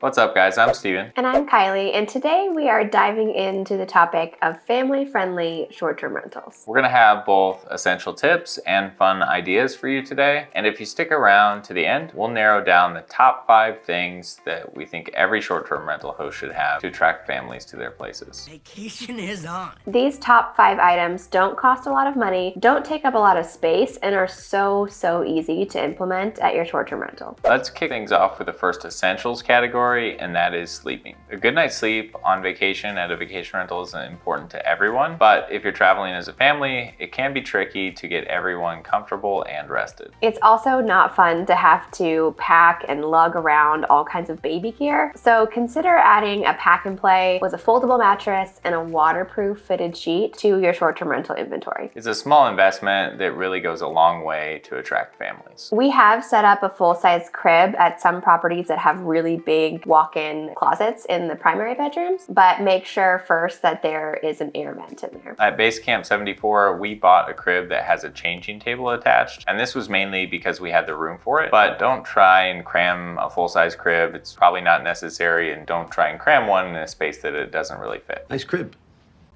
What's up, guys? I'm Steven. And I'm Kylie, and today we are diving into the topic of family-friendly short-term rentals. We're going to have both essential tips and fun ideas for you today. And if you stick around to the end, we'll narrow down the top 5 things that we think every short-term rental host should have to attract families to their places. Vacation is on. These top 5 items don't cost a lot of money, don't take up a lot of space, and are so easy to implement at your short-term rental. Let's kick things off with the first essentials category, and that is sleeping. A good night's sleep on vacation at a vacation rental is important to everyone, but if you're traveling as a family, it can be tricky to get everyone comfortable and rested. It's also not fun to have to pack and lug around all kinds of baby gear, so consider adding a pack and play with a foldable mattress and a waterproof fitted sheet to your short-term rental inventory. It's a small investment that really goes a long way to attract families. We have set up a full-size crib at some properties that have really big walk-in closets in the primary bedrooms, but make sure first that there is an air vent in there. At Base Camp 74, we bought a crib that has a changing table attached, and this was mainly because we had the room for it. But don't try and cram a full-size crib. It's probably not necessary, and don't try and cram one in a space that it doesn't really fit. Nice crib.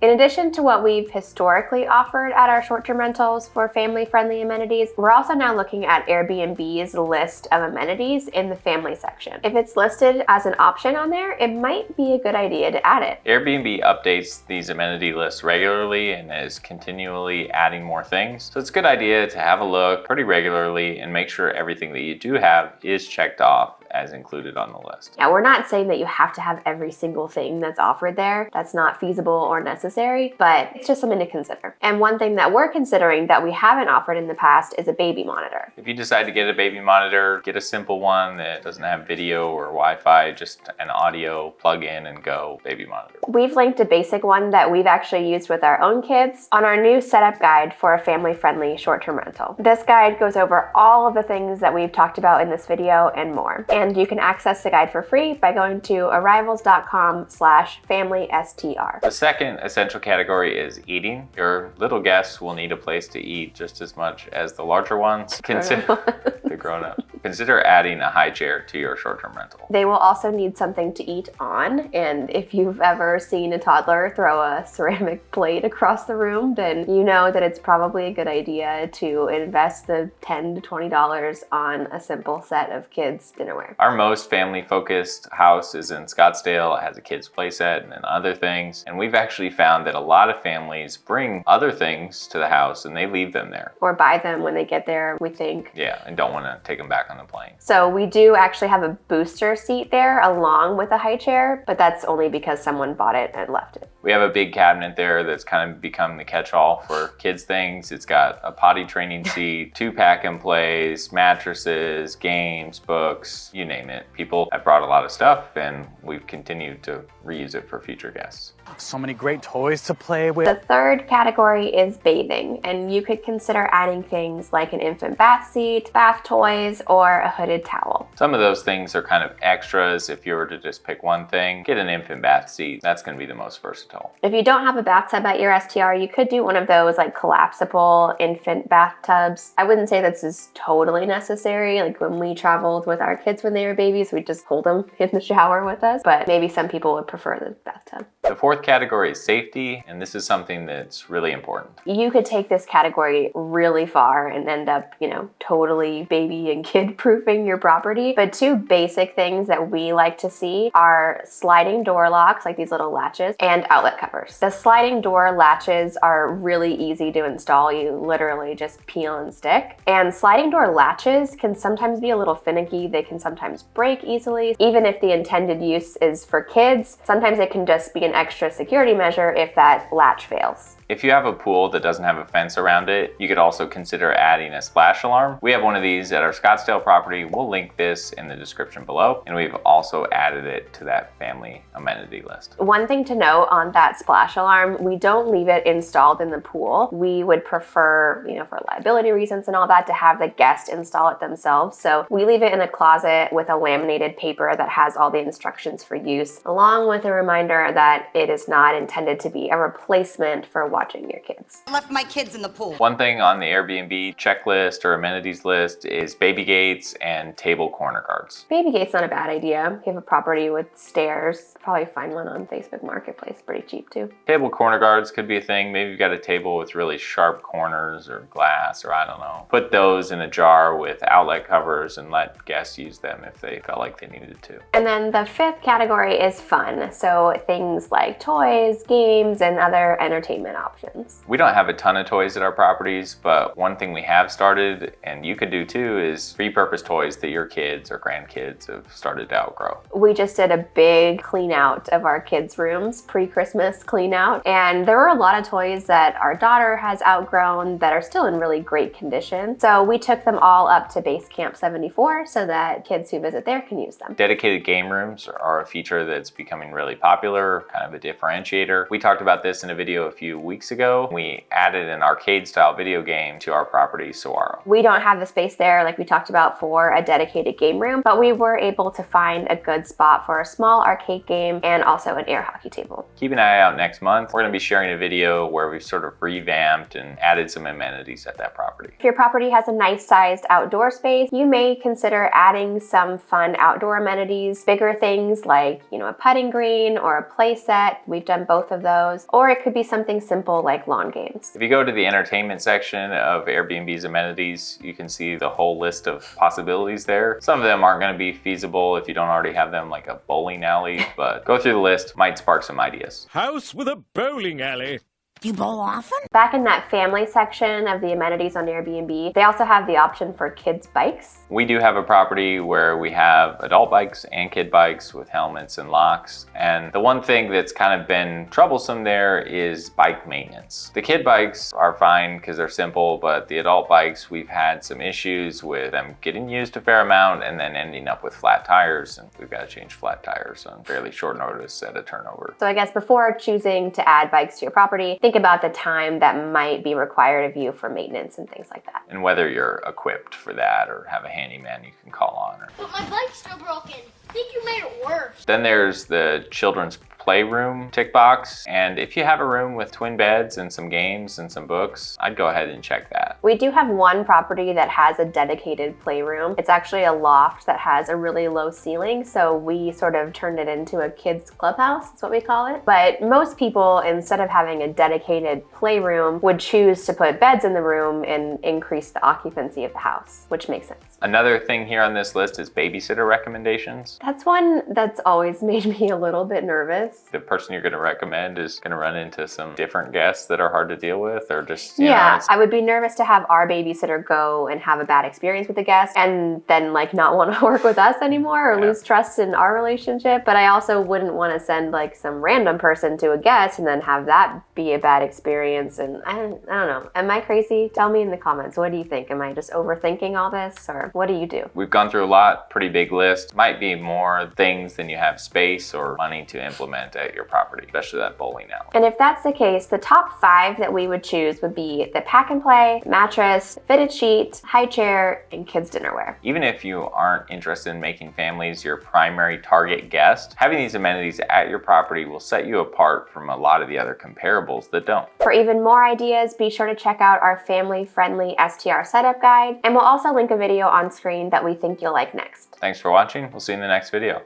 In addition to what we've historically offered at our short-term rentals for family-friendly amenities, we're also now looking at Airbnb's list of amenities in the family section. If it's listed as an option on there, it might be a good idea to add it. Airbnb updates these amenity lists regularly and is continually adding more things. So it's a good idea to have a look pretty regularly and make sure everything that you do have is checked off as included on the list. Yeah, we're not saying that you have to have every single thing that's offered there. That's not feasible or necessary, but it's just something to consider. And one thing that we're considering that we haven't offered in the past is a baby monitor. If you decide to get a baby monitor, get a simple one that doesn't have video or Wi-Fi, just an audio plug in and go baby monitor. We've linked a basic one that we've actually used with our own kids on our new setup guide for a family-friendly short-term rental. This guide goes over all of the things that we've talked about in this video and more. And you can access the guide for free by going to arrivals.com/familystr. The second essential category is eating. Your little guests will need a place to eat just as much as the larger ones. Consider the grown-up. Consider adding a high chair to your short-term rental. They will also need something to eat on, and if you've ever seen a toddler throw a ceramic plate across the room, then you know that it's probably a good idea to invest the $10 to $20 on a simple set of kids' dinnerware. Our most family-focused house is in Scottsdale. It has a kids' playset and then other things, and we've actually found that a lot of families bring other things to the house and they leave them there. Or buy them when they get there, we think. Yeah, and don't want to take them back on the plane. So we do actually have a booster seat there along with a high chair, but that's only because someone bought it and left it. We have a big cabinet there that's kind of become the catch-all for kids things. It's got a potty training seat, 2 pack and plays, mattresses, games, books, you name it. People have brought a lot of stuff and we've continued to reuse it for future guests. So many great toys to play with. The third category is bathing, and you could consider adding things like an infant bath seat, bath toys, or a hooded towel. Some of those things are kind of extras. If you were to just pick one thing, get an infant bath seat. That's going to be the most versatile. If you don't have a bathtub at your STR, you could do one of those like collapsible infant bathtubs. I wouldn't say this is totally necessary. Like when we traveled with our kids when they were babies, we just hold them in the shower with us, but maybe some people would prefer the bathtub. The fourth category is safety, and this is something that's really important. You could take this category really far and end up, totally baby and kid proofing your property. But 2 basic things that we like to see are sliding door locks, like these little latches, and outlet covers. The sliding door latches are really easy to install. You literally just peel and stick. And sliding door latches can sometimes be a little finicky. They can sometimes break easily. Even if the intended use is for kids, sometimes it can just be an extra security measure if that latch fails. If you have a pool that doesn't have a fence around it, you could also consider adding a splash alarm. We have one of these at our Scottsdale property. We'll link this in the description below, and we've also added it to that family amenity list. One thing to note on that splash alarm, we don't leave it installed in the pool. We would prefer, for liability reasons and all that, to have the guest install it themselves. So we leave it in a closet with a laminated paper that has all the instructions for use, along with a reminder that it is not intended to be a replacement for watching your kids. I left my kids in the pool. One thing on the Airbnb checklist or amenities list is baby gates and table corner guards. Baby gate's not a bad idea. If you have a property with stairs, probably find one on Facebook Marketplace, pretty cheap too. Table corner guards could be a thing. Maybe you've got a table with really sharp corners or glass, or I don't know. Put those in a jar with outlet covers and let guests use them if they felt like they needed to. And then the fifth category is fun. So things like toys, games, and other entertainment options. We don't have a ton of toys at our properties, but one thing we have started, and you could do too, is repurpose toys that your kids or grandkids have started to outgrow. We just did a big clean out of our kids' rooms, pre-Christmas clean out, and there were a lot of toys that our daughter has outgrown that are still in really great condition. So we took them all up to Base Camp 74 so that kids who visit there can use them. Dedicated game rooms are a feature that's becoming really popular, kind of a differentiator. We talked about this in a video a few weeks ago. We added an arcade style video game to our property, Saguaro. We don't have the space there like we talked about for a dedicated game room, but we were able to find a good spot for a small arcade game and also an air hockey table. Keep an eye out next month. We're going to be sharing a video where we've sort of revamped and added some amenities at that property. If your property has a nice sized outdoor space, you may consider adding some fun outdoor amenities, bigger things like, a putting green or a play set. We've done both of those. Or it could be something simple like lawn games. If you go to the entertainment section of Airbnb's amenities, you can see the whole list of possibilities there. Some of them aren't going to be feasible if you don't already have them, like a bowling alley, but go through the list, might spark some ideas. House with a bowling alley. You bowl often? Back in that family section of the amenities on Airbnb, they also have the option for kids' bikes. We do have a property where we have adult bikes and kid bikes with helmets and locks. And the one thing that's kind of been troublesome there is bike maintenance. The kid bikes are fine because they're simple, but the adult bikes, we've had some issues with them getting used a fair amount and then ending up with flat tires. And we've got to change flat tires on fairly short notice at a turnover. So I guess before choosing to add bikes to your property, think about the time that might be required of you for maintenance and things like that. And whether you're equipped for that or have a handyman you can call on. But my bike's still broken. I think you made it worse. Then there's the children's playroom tick box. And if you have a room with twin beds and some games and some books, I'd go ahead and check that. We do have one property that has a dedicated playroom. It's actually a loft that has a really low ceiling, so we sort of turned it into a kids clubhouse, that's what we call it. But most people, instead of having a dedicated playroom, would choose to put beds in the room and increase the occupancy of the house, which makes sense. Another thing here on this list is babysitter recommendations. That's one that's always made me a little bit nervous. The person you're going to recommend is going to run into some different guests that are hard to deal with, or just, I would be nervous to have our babysitter go and have a bad experience with the guest and then not want to work with us anymore or lose trust in our relationship. But I also wouldn't want to send some random person to a guest and then have that be a bad experience. And I don't know. Am I crazy? Tell me in the comments. What do you think? Am I just overthinking all this, or what do you do? We've gone through a lot, pretty big list. Might be more things than you have space or money to implement at your property, especially that bowling alley. And if that's the case, the top 5 that we would choose would be the pack and play, mattress, fitted sheet, high chair, and kids dinnerware. Even if you aren't interested in making families your primary target guest, having these amenities at your property will set you apart from a lot of the other comparables that don't. For even more ideas, be sure to check out our family-friendly STR setup guide, and we'll also link a video on screen that we think you'll like next. Thanks for watching. We'll see you in the next video.